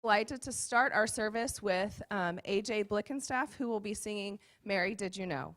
Delighted to start our service with AJ Blickenstaff, who will be singing Mary, Did You Know?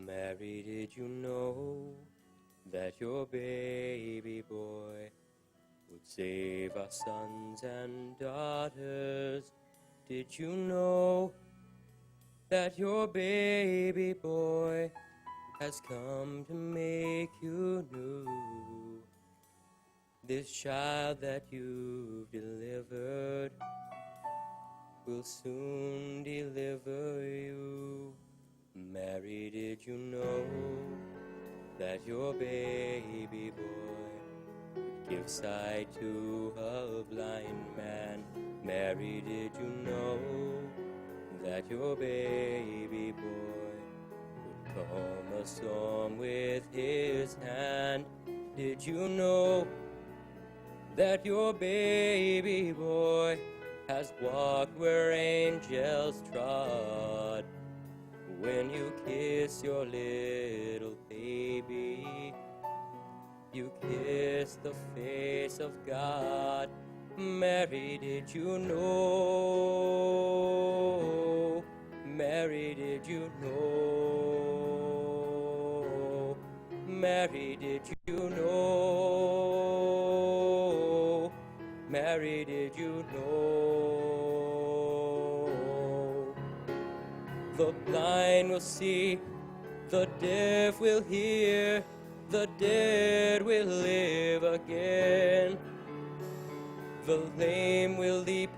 Mary, did you know that your baby boy would save our sons and daughters? Did you know that your baby boy has come to make you new? This child that you've delivered will soon deliver you. Mary, did you know that your baby boy would give sight to a blind man? Mary, did you know that your baby boy would calm a storm with his hand? Did you know that your baby boy has walked where angels trod? When you kiss your little baby, you kiss the face of God. Mary, did you know? Mary, did you know? Mary, did you know? Mary, did you know? The blind will see, the deaf will hear, the dead will live again. The lame will leap,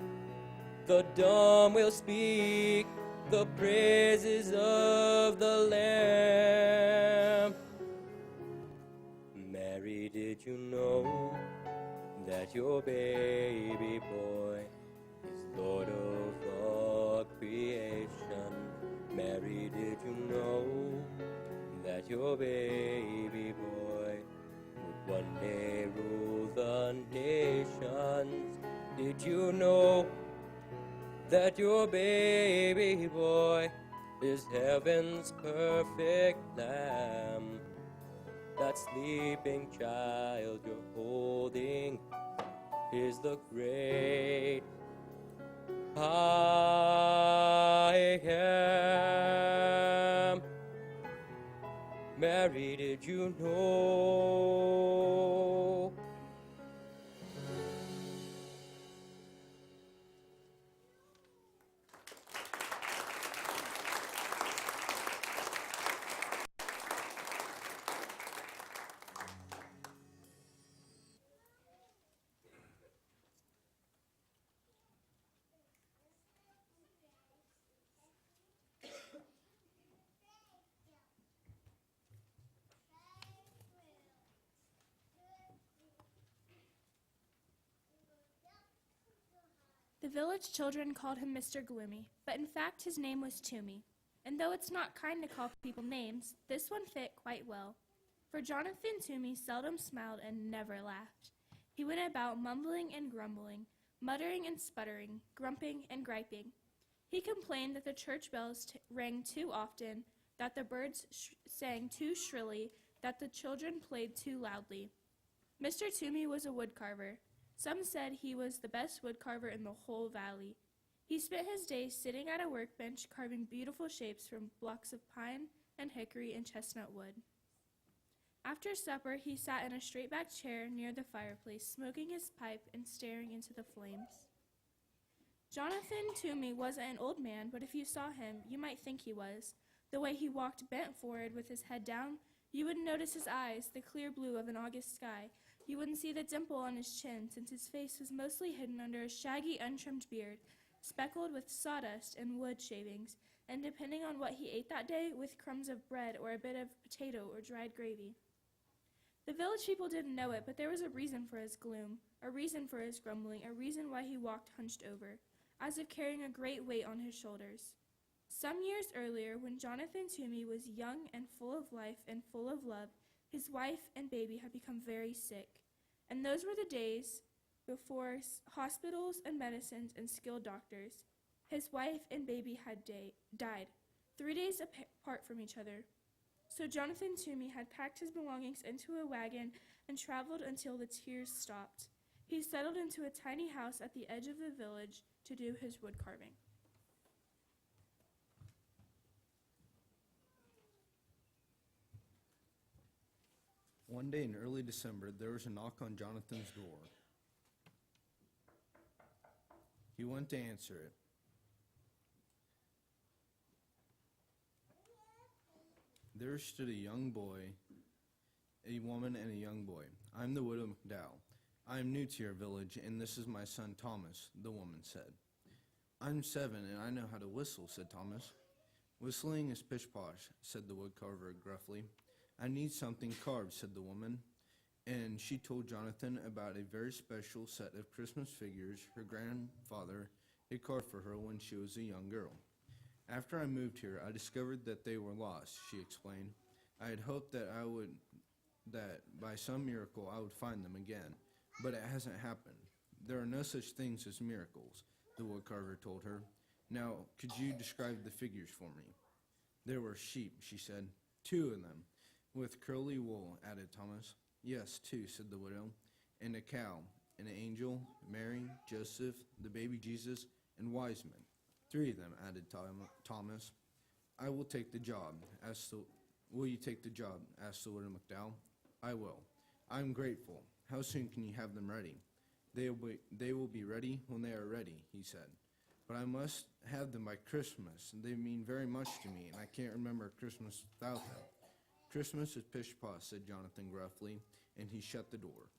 the dumb will speak, the praises of the Lamb. Mary, did you know that your baby boy is Lord of all creation? Mary, did you know that your baby boy would one day rule the nations? Did you know that your baby boy is heaven's perfect lamb? That sleeping child you're holding is the great I am. Mary, did you know? The village children called him Mr. Gloomy, but in fact his name was Toomey. And though it's not kind to call people names, this one fit quite well. For Jonathan Toomey seldom smiled and never laughed. He went about mumbling and grumbling, muttering and sputtering, grumping and griping. He complained that the church bells rang too often, that the birds sang too shrilly, that the children played too loudly. Mr. Toomey was a woodcarver. Some said he was the best woodcarver in the whole valley. He spent his days sitting at a workbench carving beautiful shapes from blocks of pine and hickory and chestnut wood. After supper, he sat in a straight-backed chair near the fireplace, smoking his pipe and staring into the flames. Jonathan Toomey wasn't an old man, but if you saw him, you might think he was. The way he walked bent forward with his head down, you wouldn't notice his eyes, the clear blue of an August sky. You wouldn't see the dimple on his chin, since his face was mostly hidden under a shaggy, untrimmed beard, speckled with sawdust and wood shavings, and depending on what he ate that day, with crumbs of bread or a bit of potato or dried gravy. The village people didn't know it, but there was a reason for his gloom, a reason for his grumbling, a reason why he walked hunched over, as if carrying a great weight on his shoulders. Some years earlier, when Jonathan Toomey was young and full of life and full of love, his wife and baby had become very sick, and those were the days before hospitals and medicines and skilled doctors. His wife and baby had died, 3 days apart from each other. So Jonathan Toomey had packed his belongings into a wagon and traveled until the tears stopped. He settled into a tiny house at the edge of the village to do his wood carving. One day in early December, there was a knock on Jonathan's door. He went to answer it. There stood a young boy, a woman, and a young boy. I'm the widow McDowell. I am new to your village, and this is my son Thomas, the woman said. I'm 7, and I know how to whistle, said Thomas. Whistling is pish-posh, said the woodcarver gruffly. I need something carved, said the woman, and she told Jonathan about a very special set of Christmas figures her grandfather had carved for her when she was a young girl. After I moved here, I discovered that they were lost, she explained. I had hoped that by some miracle I would find them again, but it hasn't happened. There are no such things as miracles, the woodcarver told her. Now, could you describe the figures for me? There were sheep, she said. 2 of them, with curly wool, added Thomas. Yes, 2, said the widow, and a cow, an angel, Mary, Joseph, the baby Jesus, and wise men. 3 of them, added Thomas. I will take the job. Will you take the job? Asked the widow McDowell. I will. I'm grateful. How soon can you have them ready? They will be ready when they are ready, he said. But I must have them by Christmas. They mean very much to me, and I can't remember Christmas without them. Christmas is pish-posh, said Jonathan gruffly, and he shut the door.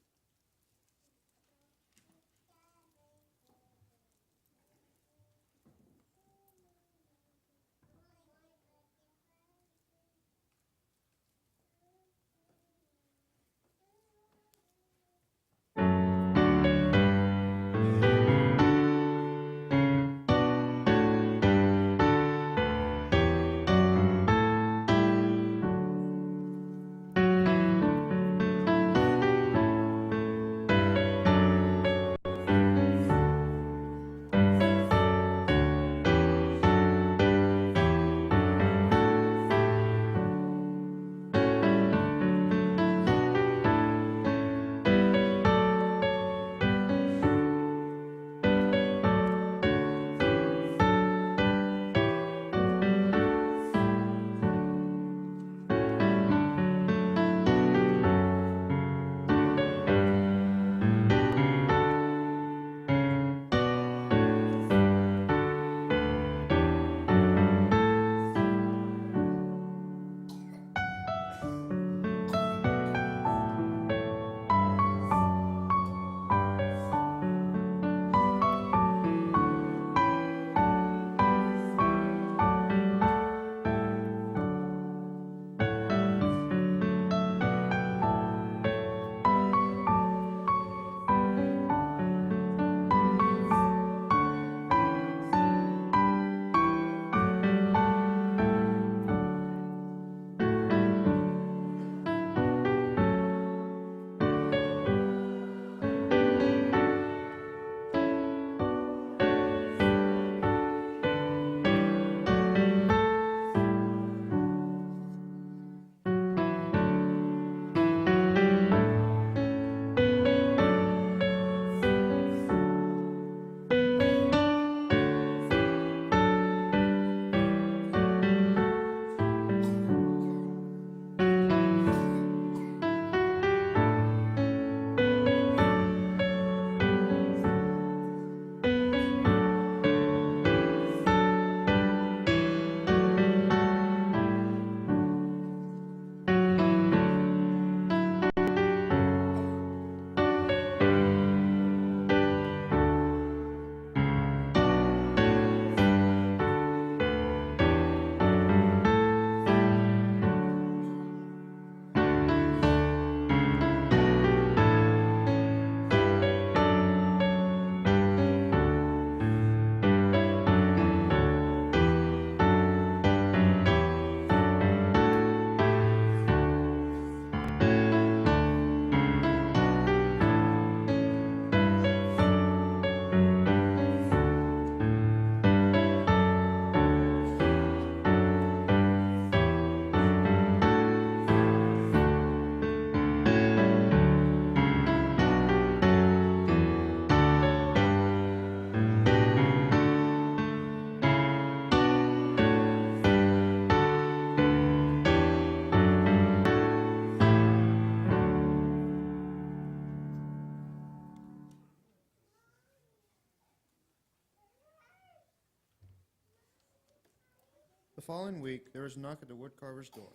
following week, there was a knock at the woodcarver's door.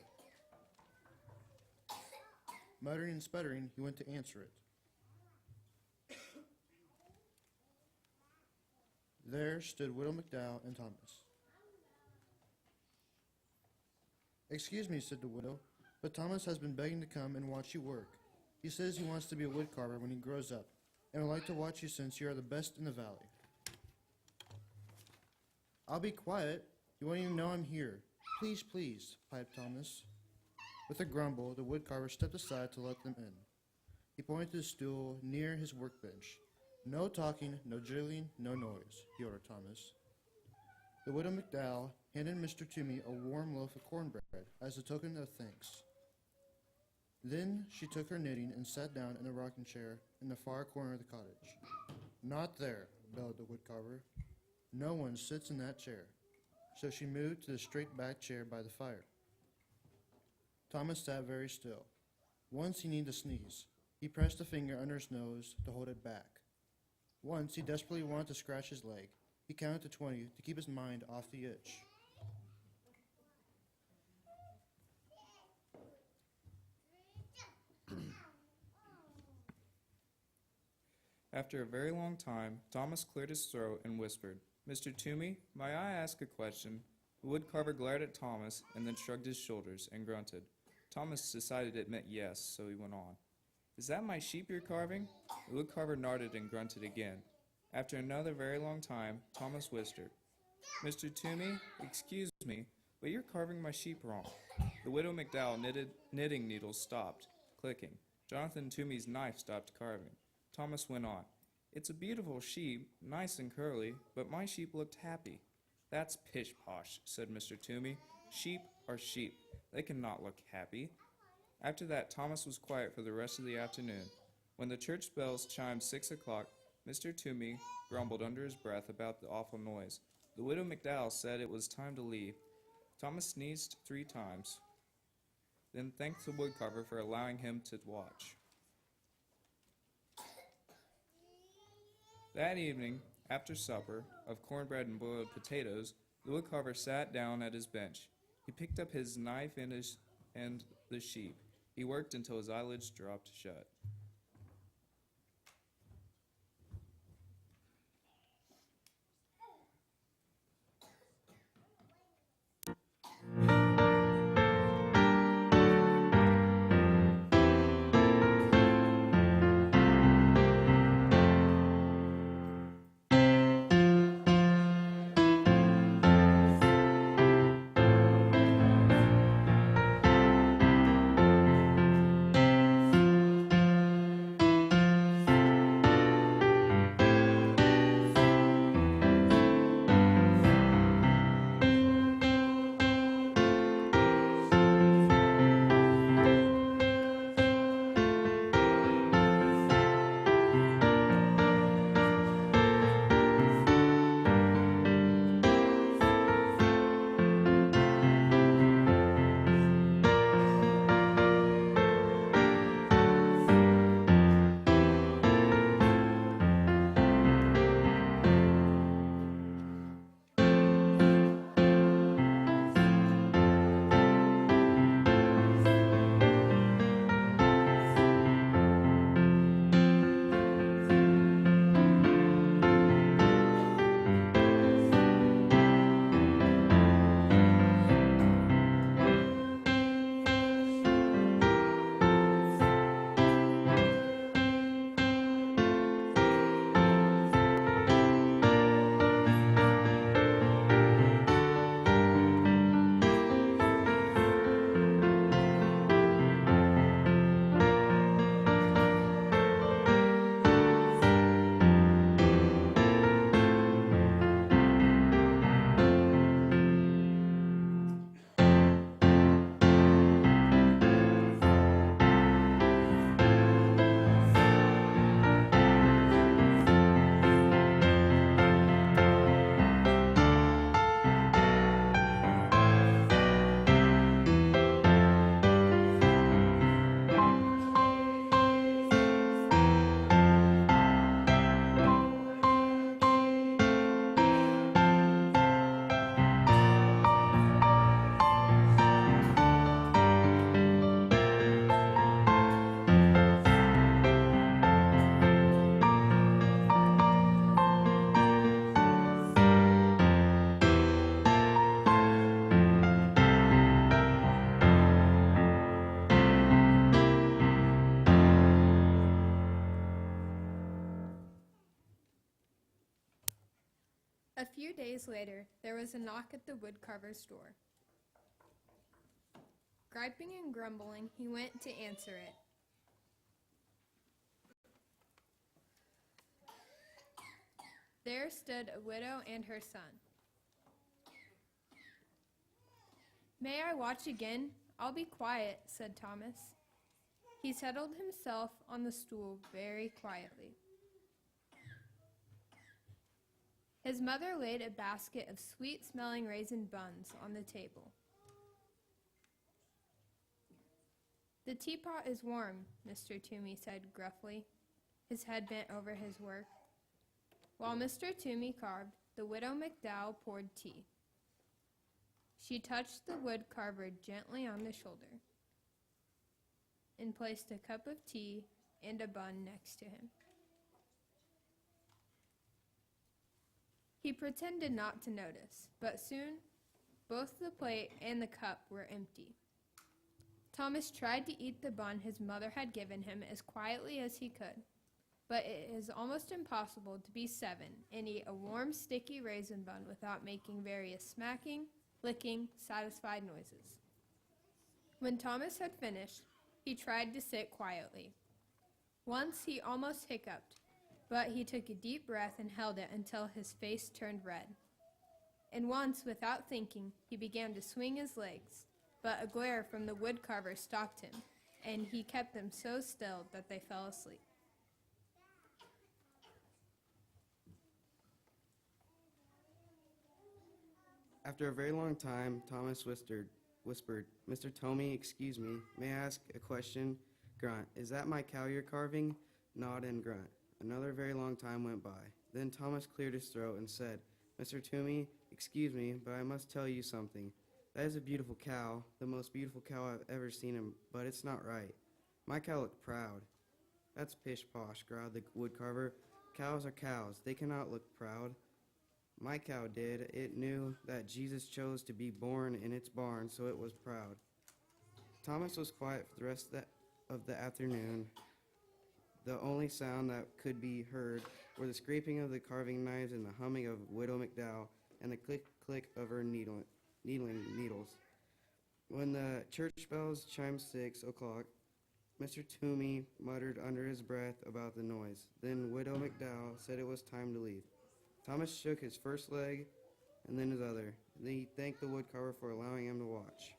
Muttering and sputtering, he went to answer it. There stood Widow McDowell and Thomas. "Excuse me," said the widow, "but Thomas has been begging to come and watch you work. He says he wants to be a woodcarver when he grows up, and would like to watch you since you are the best in the valley." "I'll be quiet. You won't even know I'm here. Please, please," piped Thomas. With a grumble, the woodcarver stepped aside to let them in. He pointed to the stool near his workbench. "No talking, no jiggling, no noise," he ordered Thomas. The widow McDowell handed Mr. Toomey a warm loaf of cornbread as a token of thanks. Then she took her knitting and sat down in a rocking chair in the far corner of the cottage. "Not there," bellowed the woodcarver. "No one sits in that chair." So she moved to the straight-backed chair by the fire. Thomas sat very still. Once he needed to sneeze. He pressed a finger under his nose to hold it back. Once he desperately wanted to scratch his leg. He counted to 20 to keep his mind off the itch. After a very long time, Thomas cleared his throat and whispered, "Mr. Toomey, may I ask a question?" The woodcarver glared at Thomas and then shrugged his shoulders and grunted. Thomas decided it meant yes, so he went on. "Is that my sheep you're carving?" The woodcarver nodded and grunted again. After another very long time, Thomas whispered, "Mr. Toomey, excuse me, but you're carving my sheep wrong." The widow McDowell knitting needles stopped clicking. Jonathan Toomey's knife stopped carving. Thomas went on, "It's a beautiful sheep, nice and curly, but my sheep looked happy." "That's pish-posh," said Mr. Toomey. "Sheep are sheep. They cannot look happy." After that, Thomas was quiet for the rest of the afternoon. When the church bells chimed 6 o'clock, Mr. Toomey grumbled under his breath about the awful noise. The widow McDowell said it was time to leave. Thomas sneezed 3 times, then thanked the woodcarver for allowing him to watch. That evening, after supper of cornbread and boiled potatoes, the woodcarver sat down at his bench. He picked up his knife and the sheep. He worked until his eyelids dropped shut. A few days later, there was a knock at the woodcarver's door. Griping and grumbling, he went to answer it. There stood a widow and her son. "May I watch again? I'll be quiet," said Thomas. He settled himself on the stool very quietly. His mother laid a basket of sweet-smelling raisin buns on the table. "The teapot is warm," Mr. Toomey said gruffly, his head bent over his work. While Mr. Toomey carved, the widow McDowell poured tea. She touched the wood carver gently on the shoulder and placed a cup of tea and a bun next to him. He pretended not to notice, but soon both the plate and the cup were empty. Thomas tried to eat the bun his mother had given him as quietly as he could, but it is almost impossible to be 7 and eat a warm, sticky raisin bun without making various smacking, licking, satisfied noises. When Thomas had finished, he tried to sit quietly. Once he almost hiccuped, but he took a deep breath and held it until his face turned red. And once, without thinking, he began to swing his legs, but a glare from the woodcarver stopped him, and he kept them so still that they fell asleep. After a very long time, Thomas whispered, "Mr. Tomey, excuse me, may I ask a question?" Grunt, "Is that my cow you're carving?" Nod and grunt. Another very long time went by. Then Thomas cleared his throat and said, "Mr. Toomey, excuse me, but I must tell you something. That is a beautiful cow, the most beautiful cow I've ever seen, but it's not right. My cow looked proud." "That's pish-posh," growled the woodcarver. "Cows are cows. They cannot look proud. My cow did. It knew that Jesus chose to be born in its barn, so it was proud." Thomas was quiet for the rest of the afternoon. The only sound that could be heard were the scraping of the carving knives and the humming of Widow McDowell and the click-click of her needling needles. When the church bells chimed 6 o'clock, Mr. Toomey muttered under his breath about the noise. Then Widow McDowell said it was time to leave. Thomas shook his first leg and then his other. Then he thanked the woodcarver for allowing him to watch.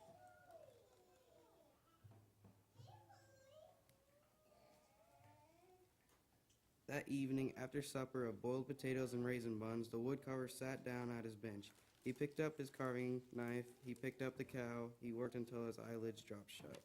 That evening, after supper of boiled potatoes and raisin buns, the woodcarver sat down at his bench. He picked up his carving knife, he picked up the cow, he worked until his eyelids dropped shut.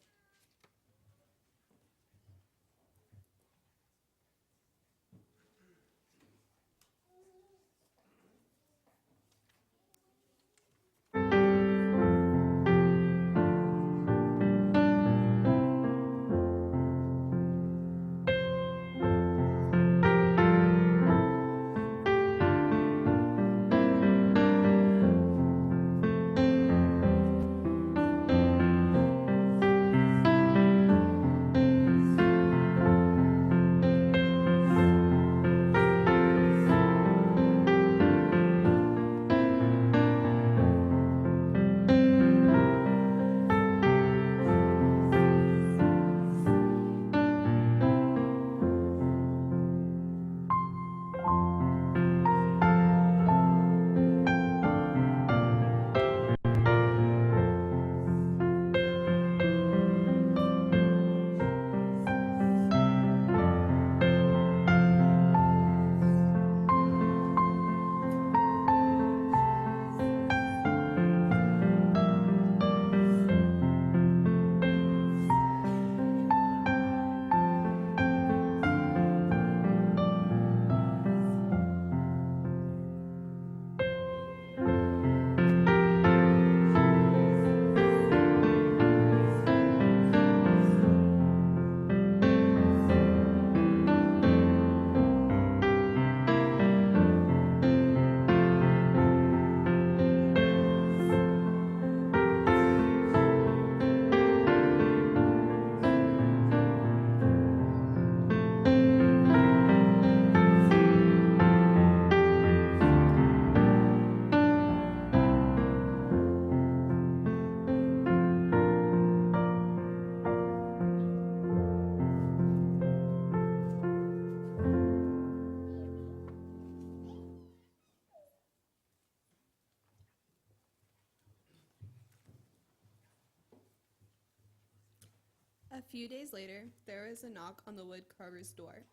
A few days later, there was a knock on the woodcarver's door.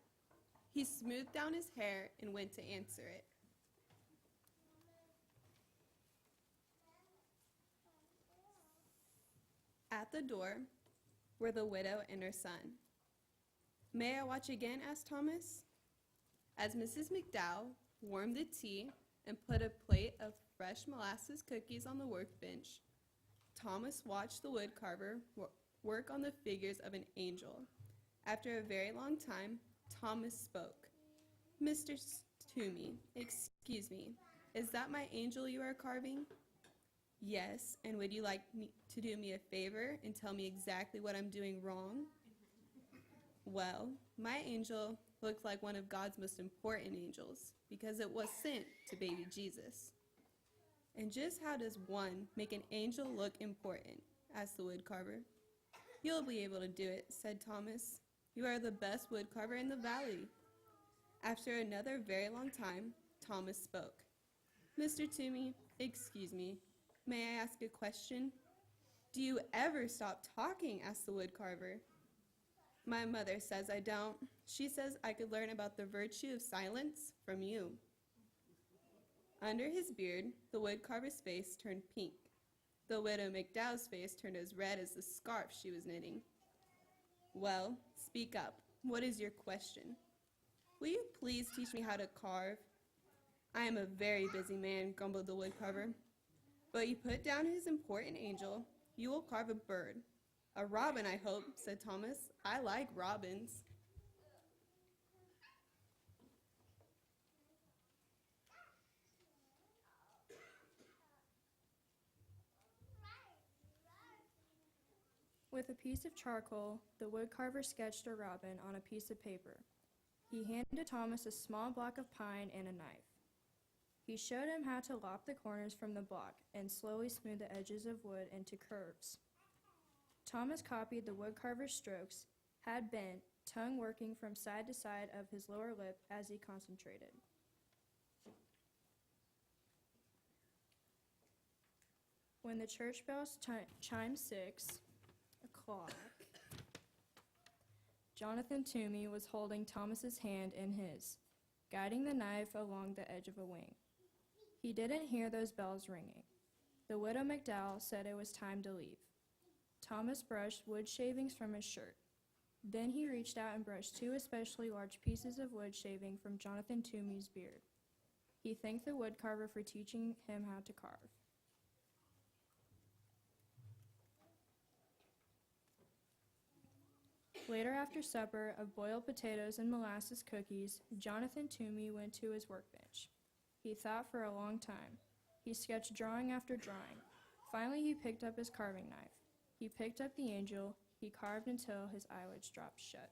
He smoothed down his hair and went to answer it. At the door were the widow and her son. "May I watch again?" asked Thomas. As Mrs. McDowell warmed the tea and put a plate of fresh molasses cookies on the workbench, Thomas watched the woodcarver work on the figures of an angel. After a very long time, Thomas spoke. "Mr. Toomey, excuse me, is that my angel you are carving?" "Yes, and would you like me to do me a favor and tell me exactly what I'm doing wrong?" "Well, my angel looks like one of God's most important angels because it was sent to baby Jesus." "And just how does one make an angel look important?" asked the woodcarver. "You'll be able to do it," said Thomas. "You are the best woodcarver in the valley." After another very long time, Thomas spoke. "Mr. Toomey, excuse me, may I ask a question?" "Do you ever stop talking?" asked the woodcarver. "My mother says I don't. She says I could learn about the virtue of silence from you." Under his beard, the woodcarver's face turned pink. The widow McDowell's face turned as red as the scarf she was knitting. "Well, speak up. What is your question?" "Will you please teach me how to carve?" "I am a very busy man," grumbled the woodcarver. "But you put down his important angel. You will carve a bird." "A robin, I hope," said Thomas. "I like robins." With a piece of charcoal, the woodcarver sketched a robin on a piece of paper. He handed Thomas a small block of pine and a knife. He showed him how to lop the corners from the block and slowly smooth the edges of wood into curves. Thomas copied the woodcarver's strokes, head bent, tongue working from side to side of his lower lip as he concentrated. When the church bells chimed 6:00, Jonathan Toomey was holding Thomas's hand in his, guiding the knife along the edge of a wing. He didn't hear those bells ringing. The widow McDowell said it was time to leave. Thomas brushed wood shavings from his shirt. Then he reached out and brushed 2 especially large pieces of wood shaving from Jonathan Toomey's beard. He thanked the woodcarver for teaching him how to carve. Later after supper of boiled potatoes and molasses cookies, Jonathan Toomey went to his workbench. He thought for a long time. He sketched drawing after drawing. Finally, he picked up his carving knife. He picked up the angel. He carved until his eyelids dropped shut.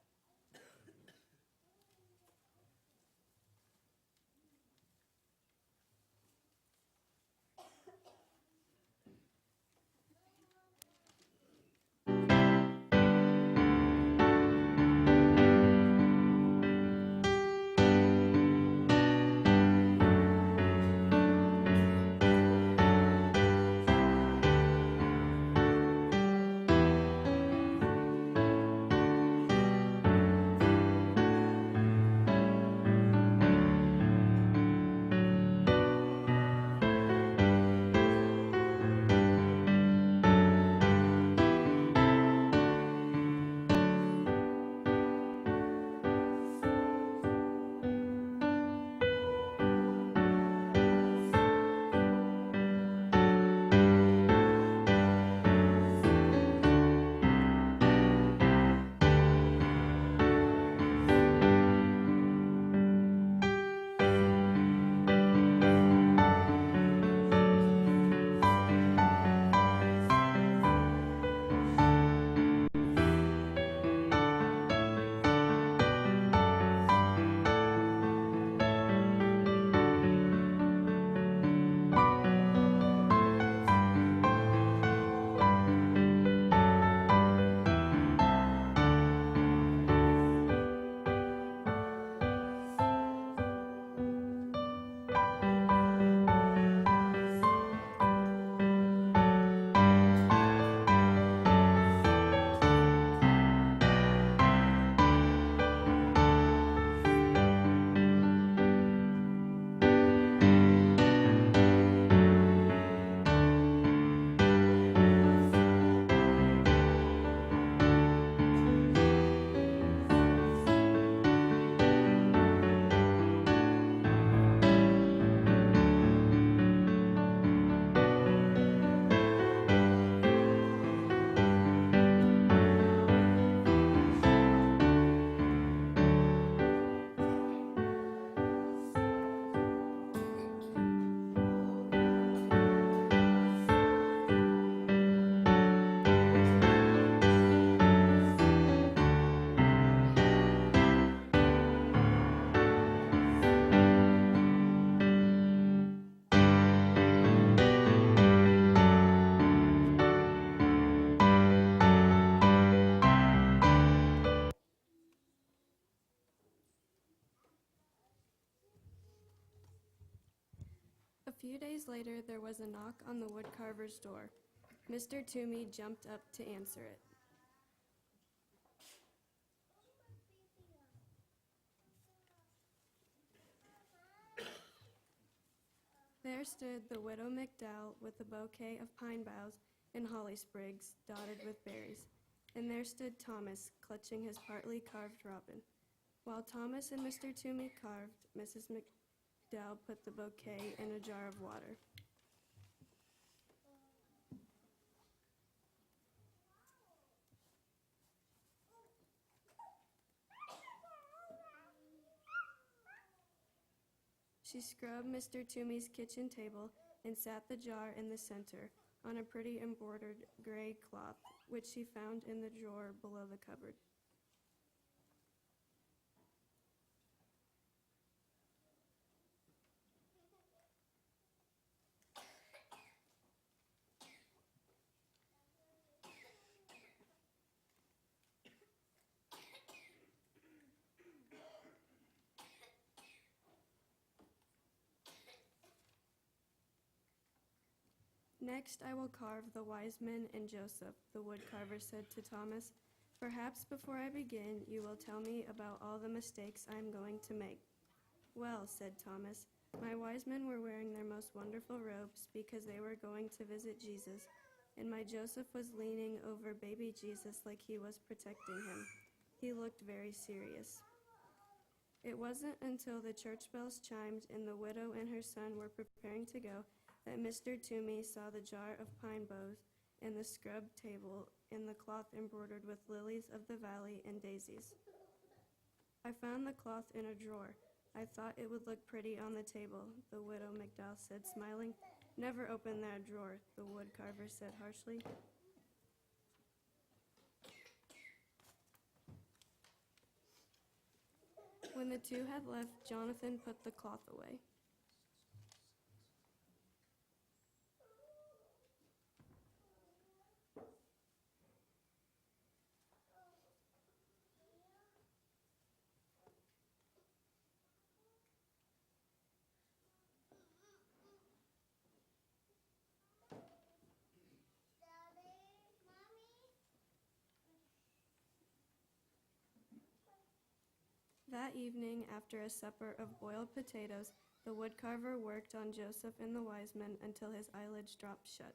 few days later, there was a knock on the woodcarver's door. Mr. Toomey jumped up to answer it. There stood the widow McDowell with a bouquet of pine boughs and holly sprigs dotted with berries. And there stood Thomas, clutching his partly carved robin. While Thomas and Mr. Toomey carved, Mrs. McDowell put the bouquet in a jar of water. She scrubbed Mr. Toomey's kitchen table and sat the jar in the center on a pretty embroidered gray cloth, which she found in the drawer below the cupboard. Next, I will carve the wise men and Joseph, the woodcarver said to Thomas. Perhaps before I begin, you will tell me about all the mistakes I am going to make. Well, said Thomas, my wise men were wearing their most wonderful robes because they were going to visit Jesus, and my Joseph was leaning over baby Jesus like he was protecting him. He looked very serious. It wasn't until the church bells chimed and the widow and her son were preparing to go that Mr. Toomey saw the jar of pine boughs and the scrubbed table and the cloth embroidered with lilies of the valley and daisies. I found the cloth in a drawer. I thought it would look pretty on the table, the widow McDowell said, smiling. Never open that drawer, the woodcarver said harshly. When the two had left, Jonathan put the cloth away. That evening, after a supper of boiled potatoes, the woodcarver worked on Joseph and the wise men until his eyelids dropped shut.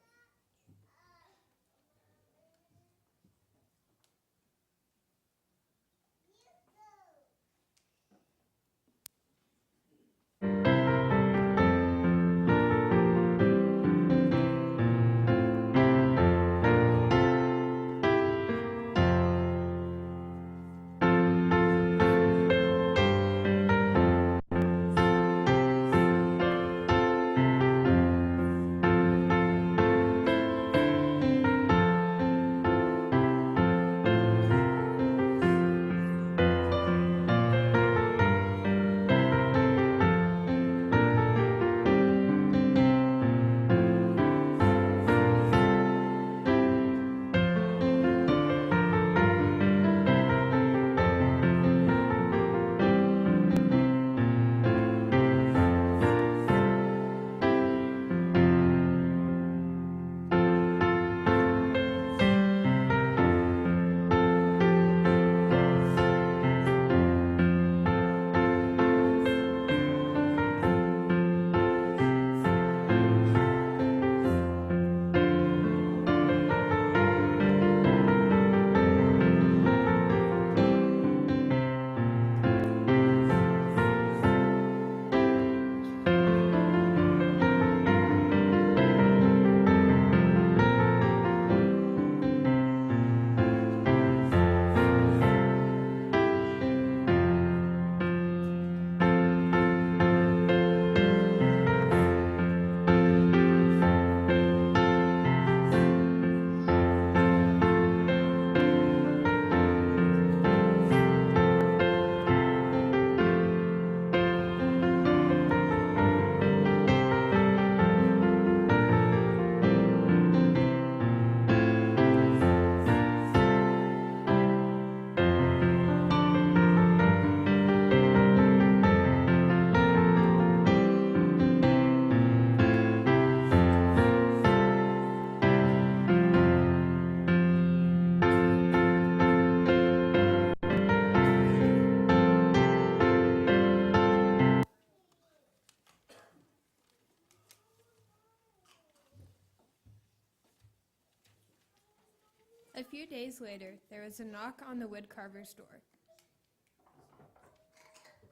A few days later, there was a knock on the woodcarver's door.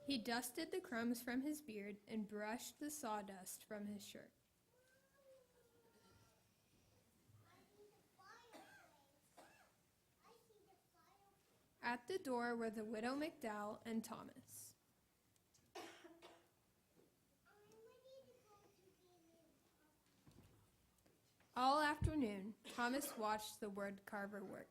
He dusted the crumbs from his beard and brushed the sawdust from his shirt. At the door were the widow McDowell and Thomas. All afternoon, Thomas watched the woodcarver work.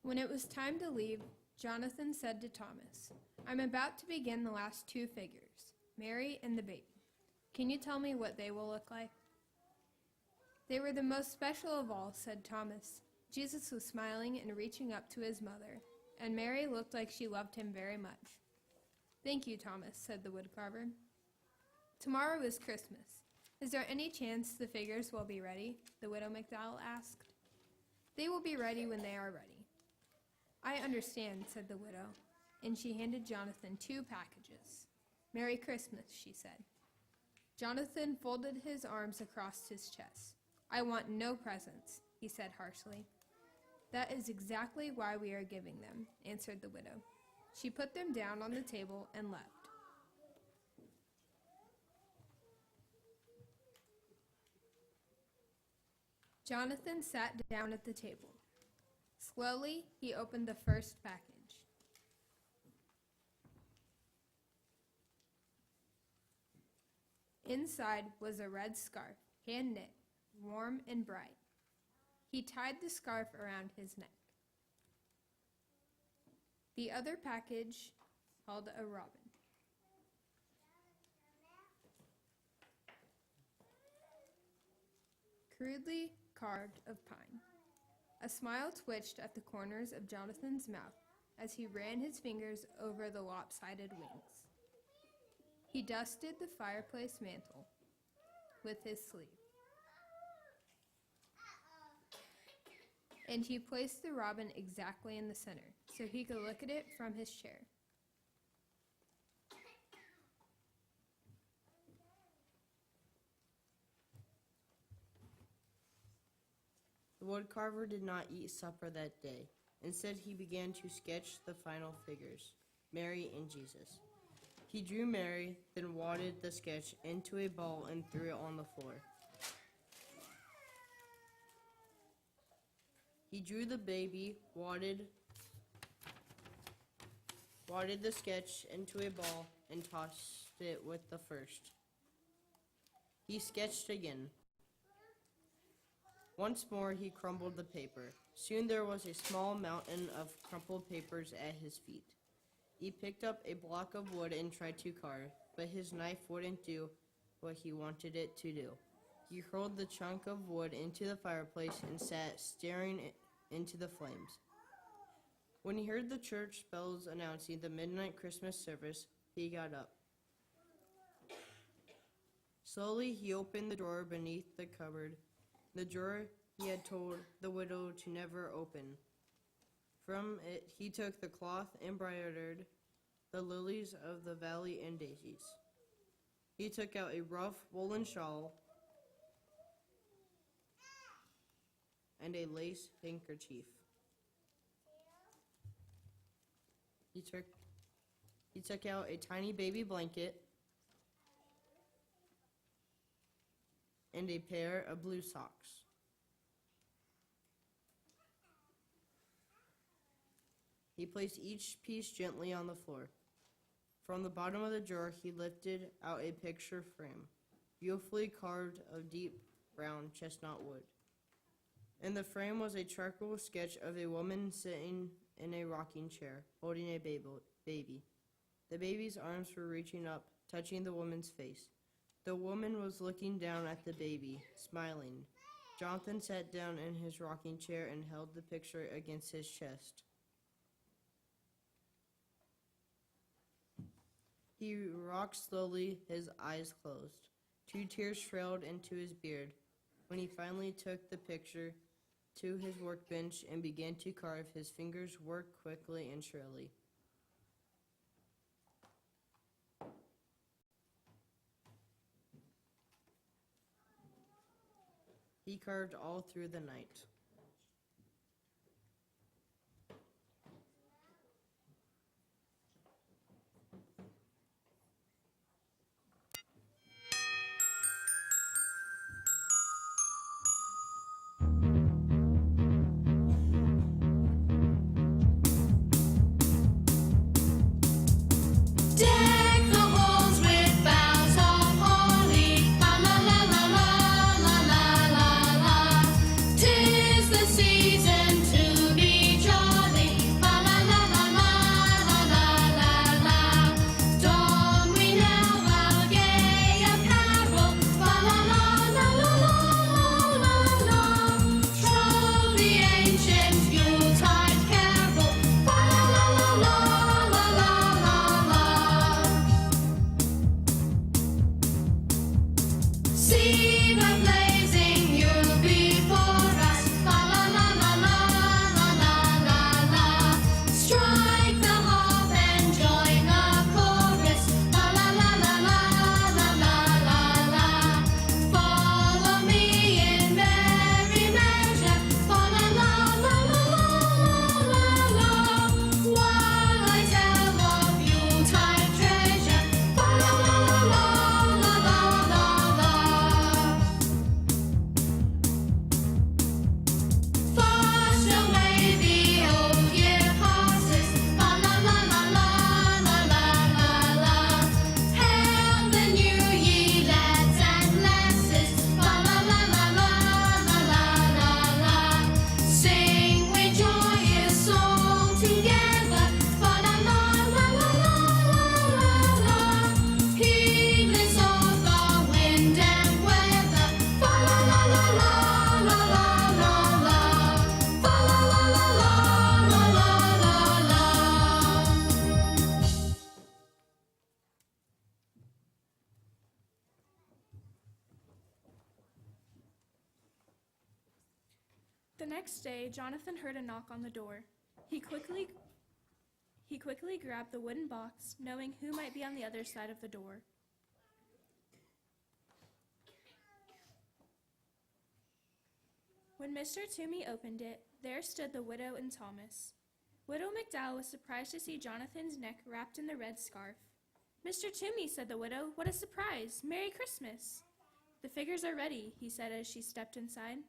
When it was time to leave, Jonathan said to Thomas, "I'm about to begin the last two figures, Mary and the baby. Can you tell me what they will look like?" "They were the most special of all," said Thomas. Jesus was smiling and reaching up to his mother, and Mary looked like she loved him very much. "Thank you, Thomas," said the woodcarver. "Tomorrow is Christmas. Is there any chance the figures will be ready?" the widow McDowell asked. "They will be ready when they are ready." "I understand," said the widow, and she handed Jonathan 2 packages. "Merry Christmas," she said. Jonathan folded his arms across his chest. "I want no presents," he said harshly. "That is exactly why we are giving them," answered the widow. She put them down on the table and left. Jonathan sat down at the table. Slowly, he opened the first package. Inside was a red scarf, hand-knit, warm and bright. He tied the scarf around his neck. The other package held a robin. Crudely carved of pine. A smile twitched at the corners of Jonathan's mouth as he ran his fingers over the lopsided wings. He dusted the fireplace mantel with his sleeve. And he placed the robin exactly in the center, so he could look at it from his chair. The woodcarver did not eat supper that day. Instead, he began to sketch the final figures, Mary and Jesus. He drew Mary, then wadded the sketch into a ball and threw it on the floor. He drew the baby, wadded the sketch into a ball, and tossed it with the first. He sketched again. Once more, he crumbled the paper. Soon there was a small mountain of crumpled papers at his feet. He picked up a block of wood and tried to carve, but his knife wouldn't do what he wanted it to do. He hurled the chunk of wood into the fireplace and sat staring into the flames. When he heard the church bells announcing the midnight Christmas service, he got up. Slowly, he opened the drawer beneath the cupboard, the drawer he had told the widow to never open. From it, he took the cloth embroidered the lilies of the valley and daisies. He took out a rough woolen shawl and a lace handkerchief. He took out a tiny baby blanket and a pair of blue socks. He placed each piece gently on the floor. From the bottom of the drawer, he lifted out a picture frame, beautifully carved of deep brown chestnut wood. In the frame was a charcoal sketch of a woman sitting in a rocking chair, holding a baby. The baby's arms were reaching up, touching the woman's face. The woman was looking down at the baby, smiling. Jonathan sat down in his rocking chair and held the picture against his chest. He rocked slowly, his eyes closed. 2 tears trailed into his beard. When he finally took the picture, to his workbench and began to carve. His fingers worked quickly and shrilly. He carved all through the night. Deck the halls with boughs of holly, la la la la la la la la la. 'Tis the season to be jolly, la la la la la la la la la. Don we now our gay apparel, la la la la la la la la. Troll the ancient Yuletide carol, la la la la la la la la. See the blazing Yule before us, la la la la la la la la. Strike the harp and join the chorus, la la la la la la la la. Follow me in merry measure, la la la la la la la. While I tell of Yuletide treasure, la la la la la la la la. Fast away the old year passes, la la la la la la la la. Hail the new ye lads and lasses, la la la la la la la. Sing we joyous song together, la la la la la la. Heedless of the wind and weather, la la la la la la la la. La la la la la la la la la. The next day, Jonathan heard a knock on the door. He quickly grabbed the wooden box, knowing who might be on the other side of the door. When Mr. Toomey opened it, there stood the widow and Thomas. Widow McDowell was surprised to see Jonathan's neck wrapped in the red scarf. "Mr. Toomey," said the widow, "what a surprise! Merry Christmas!" "The figures are ready," he said as she stepped inside.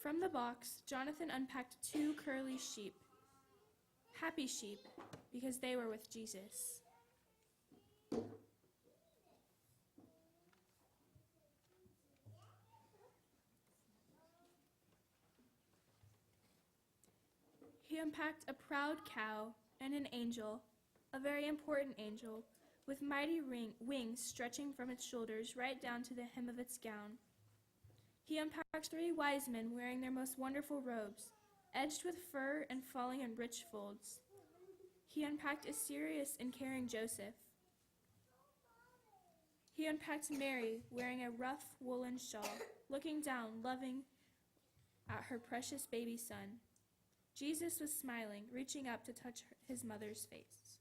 From the box, Jonathan unpacked 2 curly sheep. Happy sheep, because they were with Jesus. He unpacked a proud cow and an angel, a very important angel, with mighty wings stretching from its shoulders right down to the hem of its gown. He unpacked 3 wise men wearing their most wonderful robes, edged with fur and falling in rich folds. He unpacked a serious and caring Joseph. He unpacked Mary wearing a rough woolen shawl, looking down, loving at her precious baby son. Jesus was smiling, reaching up to touch his mother's face.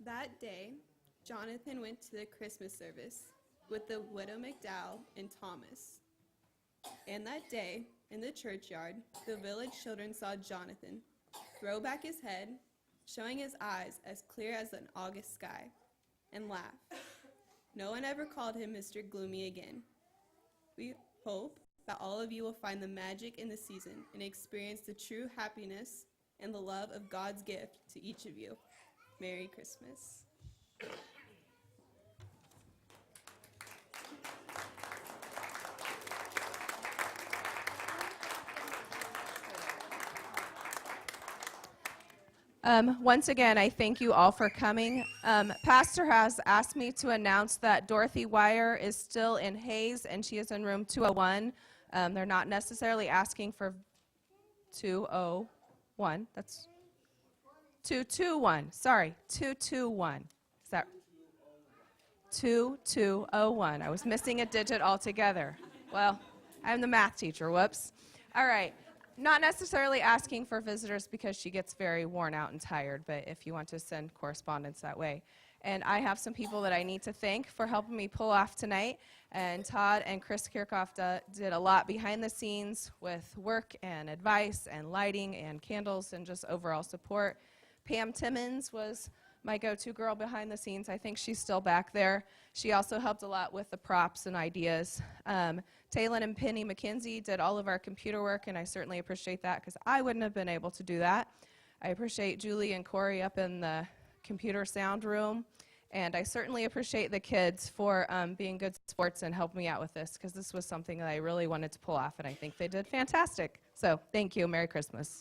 That day, Jonathan went to the Christmas service with the widow McDowell and Thomas. And that day, in the churchyard, the village children saw Jonathan throw back his head, showing his eyes as clear as an August sky, and laugh. No one ever called him Mr. Gloomy again. We hope that all of you will find the magic in the season and experience the true happiness and the love of God's gift to each of you. Merry Christmas. Once again, I thank you all for coming. Pastor has asked me to announce that Dorothy Wire is still in Hayes, and she is in room 201. They're not necessarily asking for 201. That's 221. Sorry, 221. Is that 2201? I was missing a digit altogether. Well, I'm the math teacher. Whoops. All right. Not necessarily asking for visitors because she gets very worn out and tired, but if you want to send correspondence that way. And I have some people that I need to thank for helping me pull off tonight. And Todd and Chris Kirchhoff did a lot behind the scenes with work and advice and lighting and candles and just overall support. Pam Timmons was my go-to girl behind the scenes. I think she's still back there. She also helped a lot with the props and ideas. Taylon and Penny McKenzie did all of our computer work, and I certainly appreciate that because I wouldn't have been able to do that. I appreciate Julie and Corey up in the computer sound room, and I certainly appreciate the kids for being good sports and helping me out with this because this was something that I really wanted to pull off, and I think they did fantastic. So thank you. Merry Christmas.